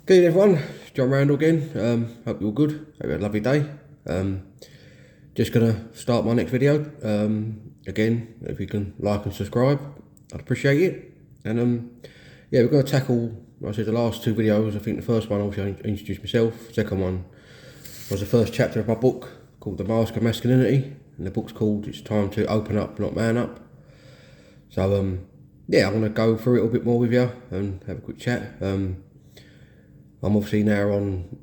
Good everyone, it's John Randall again. Hope you're all good. Hope you had a lovely day. Just gonna start my next video. Again, if you can like and subscribe, I'd appreciate it. And yeah, we're gonna tackle. I said the last two videos. I think the first one, obviously, I introduced myself. The second one was the first chapter of my book called The Mask of Masculinity, and the book's called "It's Time to Open Up, Not Man Up." So yeah, I want to go through it a bit more with you and have a quick chat. I'm obviously now on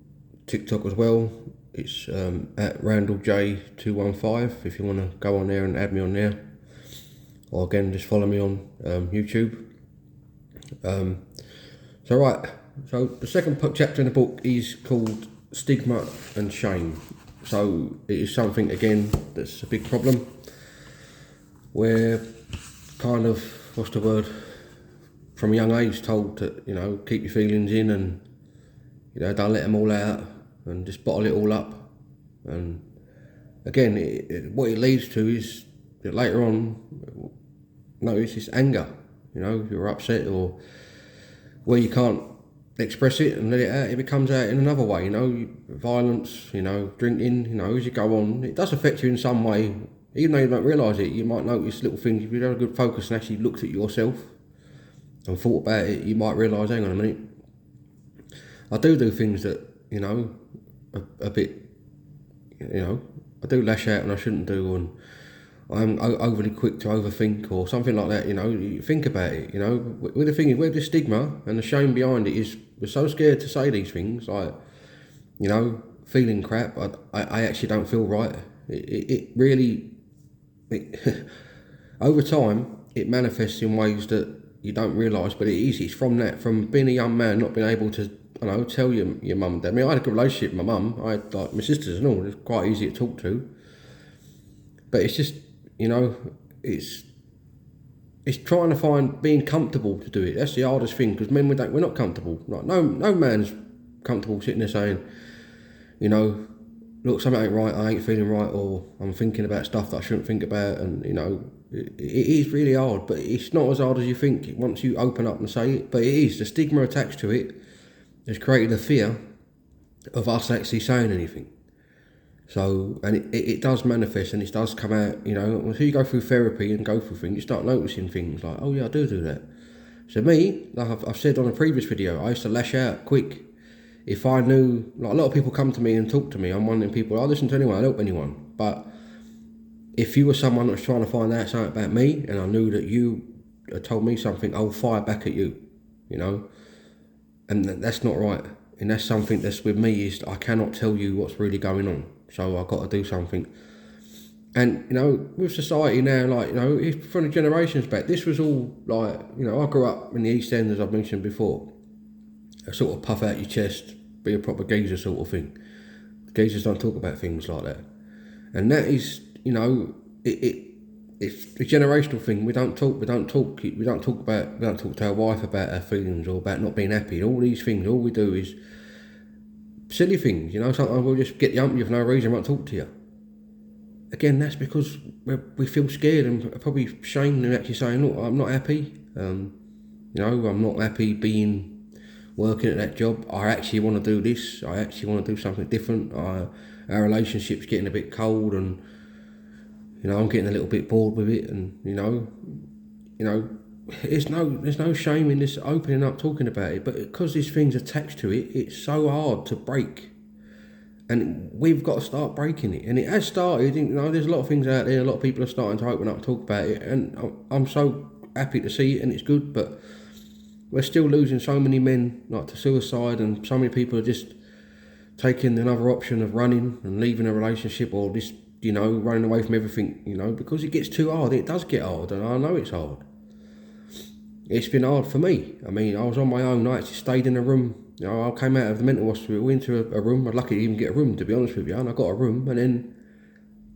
TikTok as well. It's at RandallJ215 if you want to go on there and add me on there. Or again, just follow me on YouTube. So the second chapter in the book is called Stigma and Shame. So it is something, again, that's a big problem. We're kind of, what's the word, from a young age told to, keep your feelings in and don't let them all out and just bottle it all up. And again, what it leads to is that later on, it's this anger, you're upset or where you can't express it and let it out, it comes out in another way, violence, drinking, as you go on. It does affect you in some way, even though you don't realise it. You might notice little things. If you have a good focus and actually looked at yourself and thought about it, you might realise, hang on a minute, I do things that, a bit, I do lash out and I shouldn't do, and I'm overly quick to overthink or something like that, you think about it, With the thing is, with the stigma and the shame behind it is, we're so scared to say these things, like, feeling crap, I actually don't feel right. It really, over time, it manifests in ways that you don't realise, but it's from being a young man, not being able to, tell your mum and dad. I mean, I had a good relationship with my mum. I had, like, my sisters and all. It's quite easy to talk to. But it's just, it's trying to being comfortable to do it. That's the hardest thing, because men, we're not comfortable. Like, no man's comfortable sitting there saying, look, something ain't right, I ain't feeling right, or I'm thinking about stuff that I shouldn't think about, and, it is really hard, but it's not as hard as you think once you open up and say it. But it is, the stigma attached to it has created a fear of us actually saying anything. So, and it does manifest and it does come out, until you go through therapy and go through things, you start noticing things like, oh yeah, I do that. So me, like I've said on a previous video, I used to lash out quick. If I knew, like, a lot of people come to me and talk to me, I'm one of them people, I listen to anyone, I help anyone. But if you were someone that was trying to find out something about me and I knew that you had told me something, I'll fire back at you, and that's not right. And that's something that's with me, is I cannot tell you what's really going on. So I've got to do something. And, with society now, like, from the generations back, this was all like, I grew up in the East End, as I've mentioned before. A sort of puff out your chest, be a proper geezer sort of thing. Geezers don't talk about things like that. And that is, it's a generational thing. We don't talk to our wife about our feelings or about not being happy. All these things, all we do is silly things, sometimes we'll just get the ump you for no reason, won't talk to you. Again, that's because we feel scared and probably shamed in actually saying, look, I'm not happy. I'm not happy working at that job. I actually want to do this. I actually want to do something different. Our relationship's getting a bit cold, and I'm getting a little bit bored with it, and there's no shame in this opening up, talking about it, but because these things attached to it, it's so hard to break, and we've got to start breaking it. And it has started. There's a lot of things out there. A lot of people are starting to open up and talk about it, and I'm so happy to see it, and it's good. But we're still losing so many men, like, to suicide, and so many people are just taking another option of running and leaving a relationship, or just, running away from everything, because it gets too hard. It does get hard, and I know it's hard. It's been hard for me. I mean, I was on my own. I actually stayed in a room. I came out of the mental hospital, into a room. I was lucky to even get a room, to be honest with you, and I got a room, and then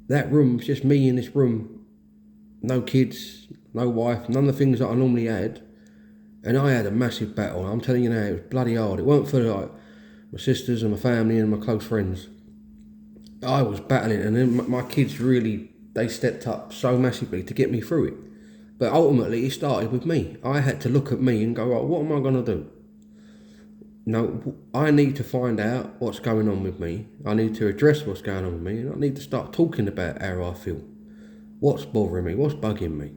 that room was just me in this room. No kids, no wife, none of the things that I normally had. And I had a massive battle. I'm telling you now, it was bloody hard. It weren't for, like, my sisters and my family and my close friends. I was battling, and then my kids really, they stepped up so massively to get me through it. But ultimately, it started with me. I had to look at me and go, right, what am I going to do? No, I need to find out what's going on with me. I need to address what's going on with me, and I need to start talking about how I feel. What's bothering me? What's bugging me?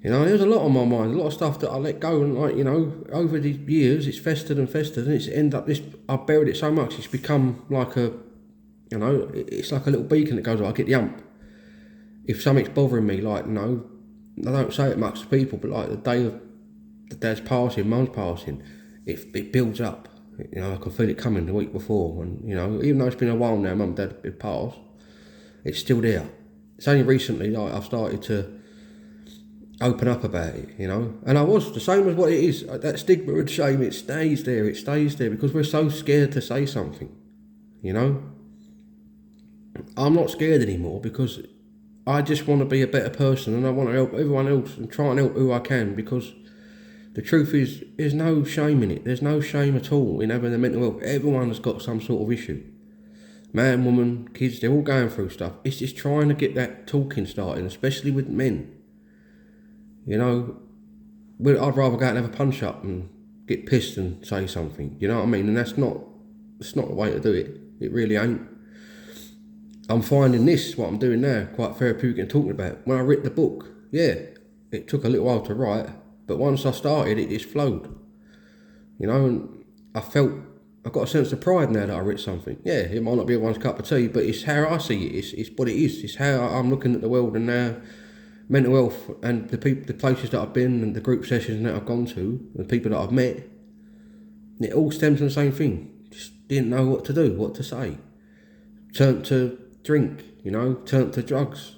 You know, there's a lot on my mind, a lot of stuff that I let go, and like, you know, over the years, it's festered, and it's ended up this. I buried it so much, it's become like a, you know, it's like a little beacon that goes. I get the ump. If something's bothering me, like, you know, I don't say it much to people, but like the day of the dad's passing, mum's passing, it builds up. You know, I can feel it coming the week before, and you know, even though it's been a while now, mum and dad have passed, it's still there. It's only recently like I've started to open up about it, you know, and I was the same as what it is. That stigma and shame, it stays there because we're so scared to say something, you know. I'm not scared anymore because I just want to be a better person, and I want to help everyone else and try and help who I can, because the truth is, there's no shame in it. There's no shame at all in having a mental health. Everyone has got some sort of issue. Man, woman, kids, they're all going through stuff. It's just trying to get that talking started, especially with men. You know, I'd rather go out and have a punch up and get pissed and say something. You know what I mean? And it's not the way to do it. It really ain't. I'm finding this, what I'm doing now, quite therapeutic and talking about. When I read the book, yeah, it took a little while to write, but once I started, it just flowed. You know, and I got a sense of pride now that I read something. Yeah, it might not be everyone's cup of tea, but it's how I see it. It's what it is. It's how I'm looking at the world, and now mental health and the places that I've been, and the group sessions that I've gone to, the people that I've met, it all stems from the same thing. Just didn't know what to do, what to say. Turned to drink, you know, turned to drugs,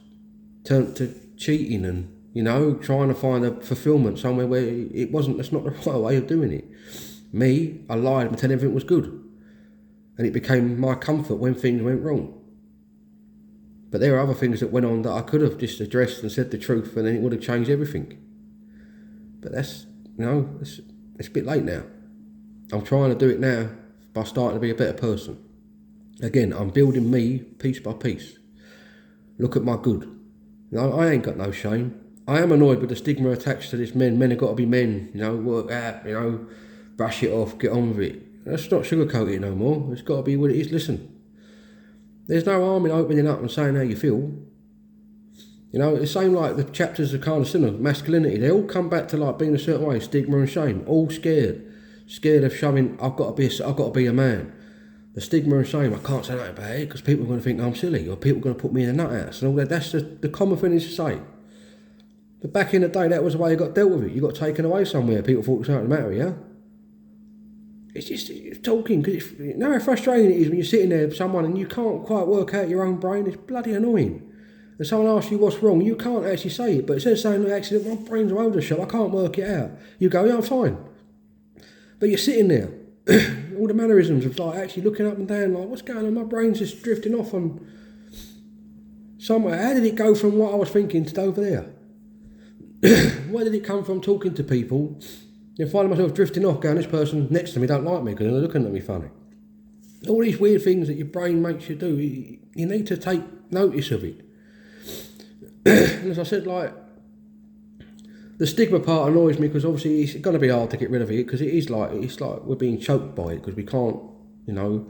turned to cheating, and, you know, trying to find a fulfillment somewhere where it wasn't. That's not the right way of doing it. Me, I lied and pretended everything was good, and it became my comfort when things went wrong. But there are other things that went on that I could have just addressed and said the truth, and then it would have changed everything. But that's, you know, it's a bit late now. I'm trying to do it now by starting to be a better person. Again, I'm building me piece by piece. Look at my good. No, I ain't got no shame. I am annoyed with the stigma attached to this men. Men have got to be men, you know, work out, you know, brush it off, get on with it. Let's not sugarcoat it no more. It's got to be what it is. Listen, there's no harm in opening up and saying how you feel. You know, it's the same like the chapters of kind of similar, masculinity. They all come back to like being a certain way, stigma and shame. All scared of showing I've got to be a man. The stigma and shame, I can't say that about it because people are going to think I'm silly, or people are going to put me in a nut house and all that. That's the common thing to say. But back in the day, that was the way you got dealt with it. You got taken away somewhere. People thought it was something the matter with you. It's just it's talking, because you know how frustrating it is when you're sitting there with someone and you can't quite work out your own brain. It's bloody annoying. And someone asks you what's wrong, you can't actually say it, but instead of saying, look, actually, my brain's all over the shop, I can't work it out. You go, yeah, I'm fine. But you're sitting there, all the mannerisms of like actually looking up and down, like, what's going on? My brain's just drifting off on somewhere. How did it go from what I was thinking to over there? Where did it come from talking to people? You find myself drifting off, going, this person next to me don't like me because they're looking at me funny. All these weird things that your brain makes you do, you need to take notice of it. And as I said, like, the stigma part annoys me because obviously it's going to be hard to get rid of it, because it's like we're being choked by it, because we can't, you know,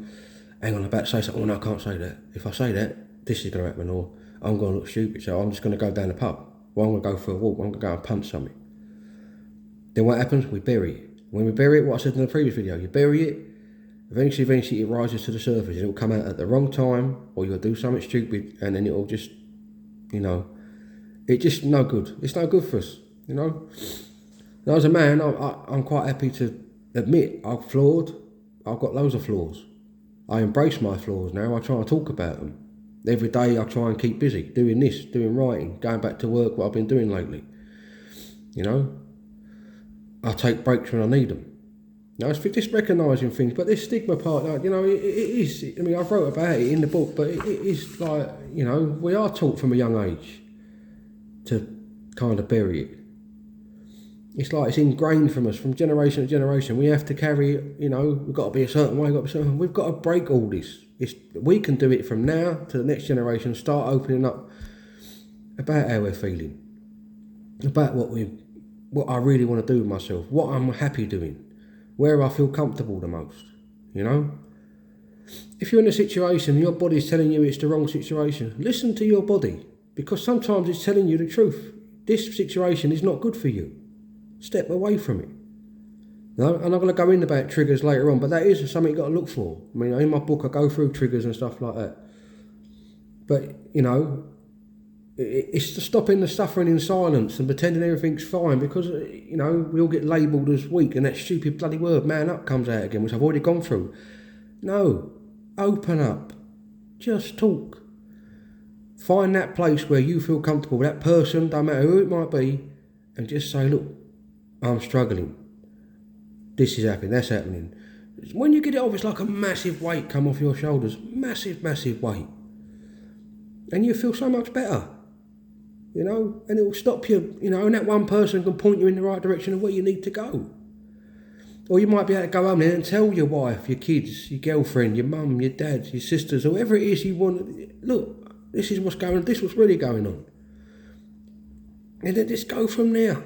hang on, I'm about to say something, oh no, I can't say that. If I say that, this is going to happen, or I'm going to look stupid, so I'm just going to go down the pub. Well, I'm going to go for a walk, I'm going to go and punch something. Then what happens? We bury it. When we bury it, what I said in the previous video, you bury it, eventually it rises to the surface, and it will come out at the wrong time, or you'll do something stupid, and then it'll just, you know, it's just no good. It's no good for us, you know. Now, as a man, I'm quite happy to admit I've flawed. I've got loads of flaws. I embrace my flaws now. I try and talk about them. Every day I try and keep busy, doing this, doing writing, going back to work, what I've been doing lately, you know. I take breaks when I need them. Now, it's just recognising things, but this stigma part, like, you know, it is, I mean, I wrote about it in the book, but it is like, you know, we are taught from a young age to kind of bury it. It's like it's ingrained from us, from generation to generation. We have to carry it, you know, we've got to be a certain way, we've got to break all this. We can do it from now to the next generation, start opening up about how we're feeling, about what I really want to do with myself, what I'm happy doing, where I feel comfortable the most, you know. If you're in a situation and your body's telling you it's the wrong situation, listen to your body, because sometimes it's telling you the truth. This situation is not good for you. Step away from it. No, and I'm going to go in about triggers later on, but that is something you've got to look for. I mean, in my book I go through triggers and stuff like that. But, you know, it's to stopping the suffering in silence and pretending everything's fine, because, you know, we all get labelled as weak, and that stupid bloody word, man up, comes out again, which I've already gone through. No, open up. Just talk. Find that place where you feel comfortable with that person, don't matter who it might be, and just say, look, I'm struggling. This is happening, that's happening. When you get it off, it's like a massive weight come off your shoulders. Massive, massive weight. And you feel so much better. You know, and it will stop you, you know, and that one person can point you in the right direction of where you need to go. Or you might be able to go home there and tell your wife, your kids, your girlfriend, your mum, your dad, your sisters, whoever it is you want, look, this is what's going on, this is what's really going on. And then just go from there.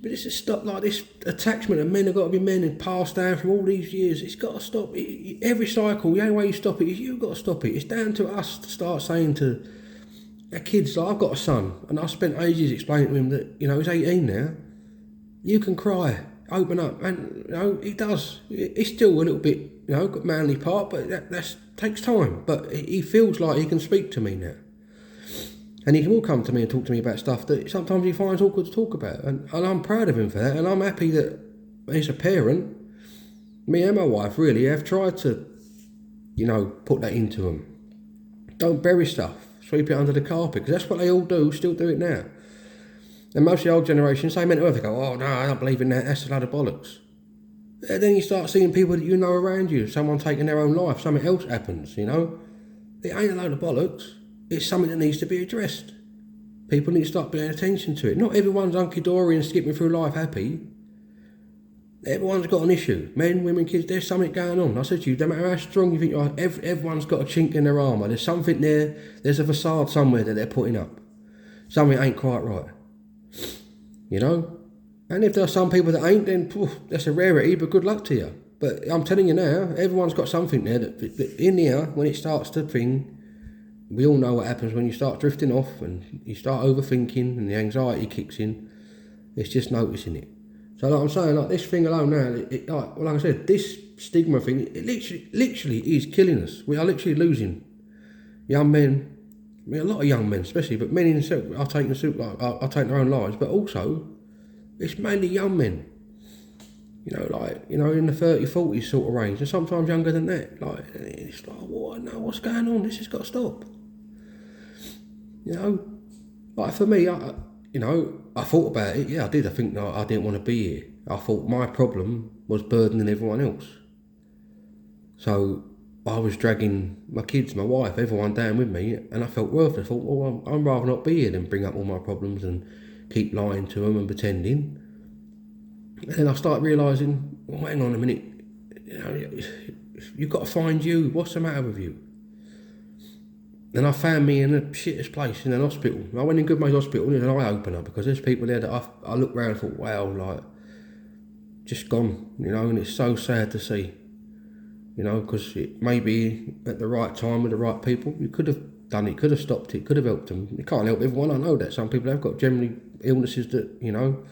But it's just stop, like this attachment of men have got to be men and passed down from all these years. It's got to stop. Every cycle, the only way you stop it is you've got to stop it. It's down to us to start saying to our kids, like, I've got a son, and I spent ages explaining to him that, you know, he's 18 now. You can cry, open up, and, you know, he does. He's still a little bit, you know, got manly part, but that takes time. But he feels like he can speak to me now. And he will come to me and talk to me about stuff that sometimes he finds awkward to talk about. And I'm proud of him for that. And I'm happy that as a parent, me and my wife really have tried to, you know, put that into him. Don't bury stuff. Sweep it under the carpet. Because that's what they all do, still do it now. And most of the old generation say mental health. They go, oh no, I don't believe in that. That's a load of bollocks. And then you start seeing people that you know around you. Someone taking their own life. Something else happens, you know. It ain't a load of bollocks. It's something that needs to be addressed. People need to start paying attention to it. Not everyone's hunky-dory and skipping through life happy. Everyone's got an issue. Men, women, kids, there's something going on. I said to you, no matter how strong you think you are, everyone's got a chink in their armour. There's something there, there's a facade somewhere that they're putting up. Something ain't quite right. You know? And if there are some people that ain't, then that's a rarity, but good luck to you. But I'm telling you now, everyone's got something there that in here, when it starts to thing, we all know what happens when you start drifting off and you start overthinking and the anxiety kicks in. It's just noticing it. So like I'm saying, like this thing alone now, like I said, this stigma thing, it literally is killing us. We are literally losing young men. I mean, a lot of young men especially, but men in themselves are taking their own lives, but also it's mainly young men. You know, like, you know, in the 30s, 40s sort of range, and sometimes younger than that. Like, it's like, what? No, what's going on? This has got to stop. You know, like for me, I thought about it. Yeah, I did. I think I didn't want to be here. I thought my problem was burdening everyone else. So I was dragging my kids, my wife, everyone down with me, and I felt worthless. I thought, well, I'd rather not be here than bring up all my problems and keep lying to them and pretending. And then I started realising, well, hang on a minute, you know, you've got to find you. What's the matter with you? And I found me in the shittest place, in an hospital. I went in Goodmay's Hospital and it was an eye-opener, because there's people there that I looked around and thought, wow, like, just gone, you know, and it's so sad to see, you know, because it may be at the right time with the right people. You could have done it, could have stopped it, could have helped them. You can't help everyone, I know that. Some people have got generally illnesses that, you know,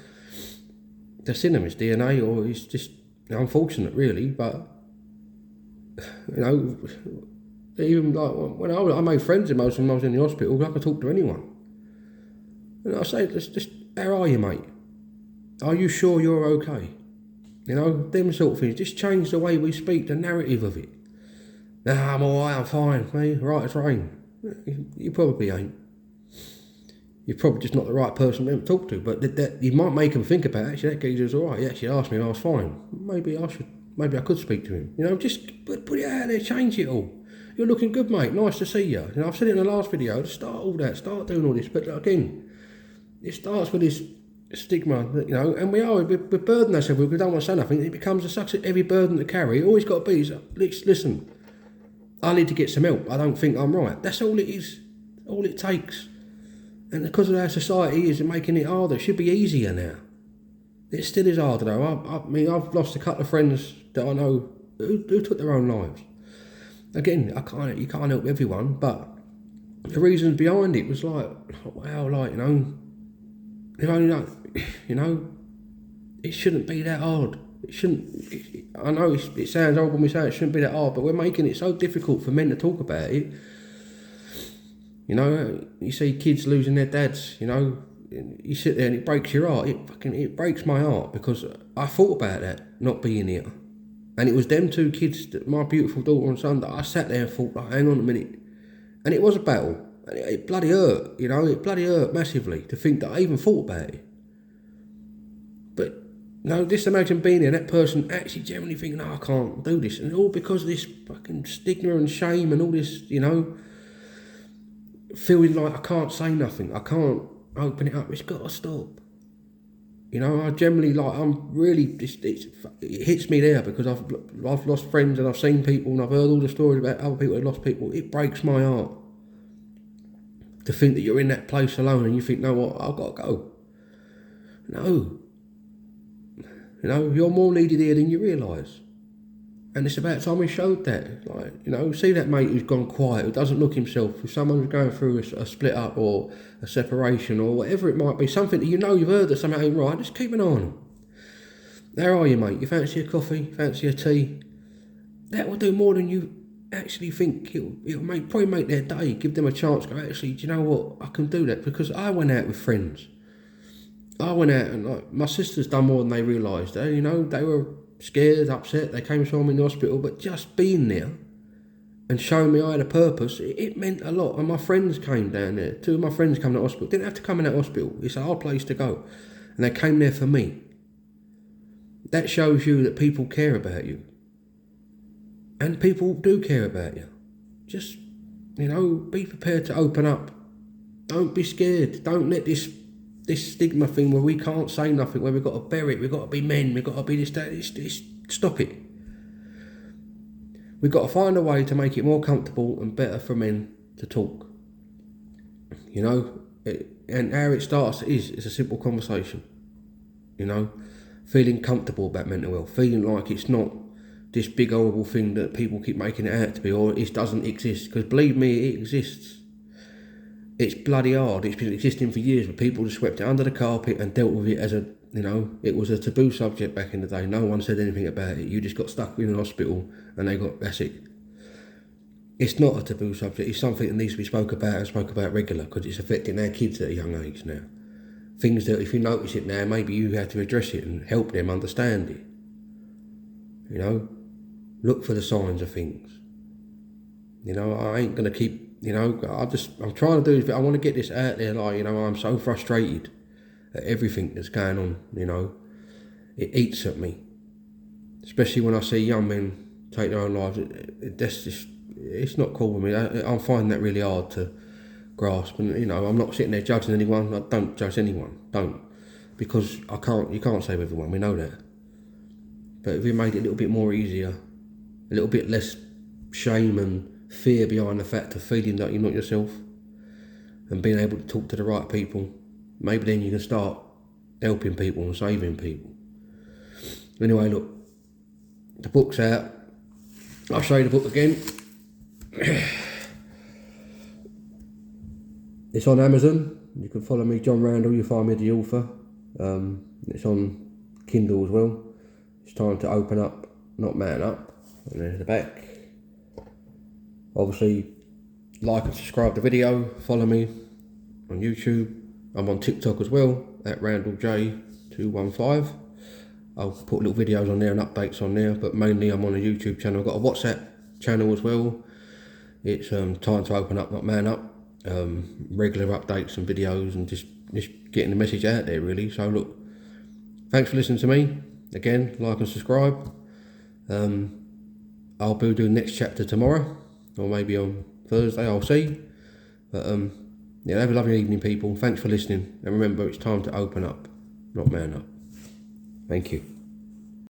that's in them, it's DNA, or it's just unfortunate really, but, you know, even like when I made friends with most of them, I was in the hospital, I could talk to anyone. And I say, just, how are you, mate? Are you sure you're okay? You know, them sort of things. Just change the way we speak, the narrative of it. Nah, I'm alright, I'm fine, mate, right as rain. You probably ain't. You're probably just not the right person for them to talk to, but that you might make them think about, actually, that geezer's alright, he actually asked me if I was fine. Maybe I could speak to him. You know, just put it out there, change it all. You're looking good, mate. Nice to see you. You know, I've said it in the last video. Start all that. Start doing all this. But again, it starts with this stigma, you know, and we burden ourselves. We don't want to say nothing. It becomes such a heavy burden to carry. It always got to be, listen, I need to get some help. I don't think I'm right. That's all it is. All it takes. And because of our society is making it harder, it should be easier now. It still is hard though. I mean, I've lost a couple of friends that I know who took their own lives. Again, you can't help everyone, but the reasons behind it was like, wow, like, you know, if only like, you know, it shouldn't be that hard. It shouldn't. I know it sounds old when we say it shouldn't be that hard, but we're making it so difficult for men to talk about it. You know, you see kids losing their dads. You know, you sit there and it breaks your heart. It breaks my heart because I thought about that not being here, and it was them two kids, my beautiful daughter and son, that I sat there and thought, like, hang on a minute, and it was a battle. And it bloody hurt. You know, it bloody hurt massively to think that I even thought about it. But no, just imagine being there, that person actually generally thinking, no, I can't do this. And all because of this fucking stigma and shame and all this, you know, feeling like I can't say nothing. I can't open it up. It's got to stop. You know, I generally, like, I'm really, it hits me there because I've lost friends and I've seen people and I've heard all the stories about other people that lost people. It breaks my heart to think that you're in that place alone and you think, no, what, I've got to go. No. You know, you're more needed here than you realise. And it's about time we showed that. Like, you know, see that mate who's gone quiet, who doesn't look himself, if someone's going through a split up or a separation or whatever it might be, something that you know you've heard that something ain't right, just keep an eye on them. There are you, mate. You fancy a coffee, fancy a tea? That will do more than you actually think. It'll probably make their day, give them a chance to go, actually, do you know what, I can do that. Because I went out with friends. I went out and, like, my sisters done more than they realised. You know, they were scared, upset, they came to me in the hospital, but just being there and showing me I had a purpose, it meant a lot. And my friends came down there. Two of my friends came to the hospital. Didn't have to come in that hospital. It's a hard place to go. And they came there for me. That shows you that people care about you. And people do care about you. Just, you know, be prepared to open up. Don't be scared. Don't let this stigma thing where we can't say nothing, where we've got to bury it, we've got to be men, we've got to be this, that, stop it. We've got to find a way to make it more comfortable and better for men to talk. You know, and how it starts it's a simple conversation. You know, feeling comfortable about mental health, feeling like it's not this big horrible thing that people keep making it out to be, or it doesn't exist, because believe me, it exists. It's bloody hard. It's been existing for years, but people just swept it under the carpet and dealt with it as a, you know, it was a taboo subject back in the day. No one said anything about it. You just got stuck in an hospital and that's it. It's not a taboo subject. It's something that needs to be spoke about regular, because it's affecting our kids at a young age now. Things that if you notice it now, maybe you have to address it and help them understand it. You know, look for the signs of things. You know, I ain't going to keep, you know, I'm trying to do this, but I want to get this out there. Like, you know, I'm so frustrated at everything that's going on, you know. It eats at me. Especially when I see young men take their own lives. That's just, it's not cool with me. I'm finding that really hard to grasp. And, you know, I'm not sitting there judging anyone. I don't judge anyone. Don't. Because you can't save everyone. We know that. But if we made it a little bit more easier, a little bit less shame and fear behind the fact of feeling that you're not yourself, and being able to talk to the right people, maybe then you can start helping people and saving people. Anyway, look, the book's out. I'll show you the book again. It's on Amazon. You can follow me, John Randall. You find me the author. It's on Kindle as well. It's time to open up, not man up. And there's the back. Obviously, like and subscribe to the video. Follow me on YouTube. I'm on TikTok as well, at RandallJ215. I'll put little videos on there and updates on there, but mainly I'm on a YouTube channel. I've got a WhatsApp channel as well. It's time to open up, not man up. Regular updates and videos and just getting the message out there, really. So look, thanks for listening to me. Again, like and subscribe. I'll be doing the next chapter tomorrow, or maybe on Thursday, I'll see. But yeah, have a lovely evening, people. Thanks for listening, and remember, it's time to open up, not man up. Thank you.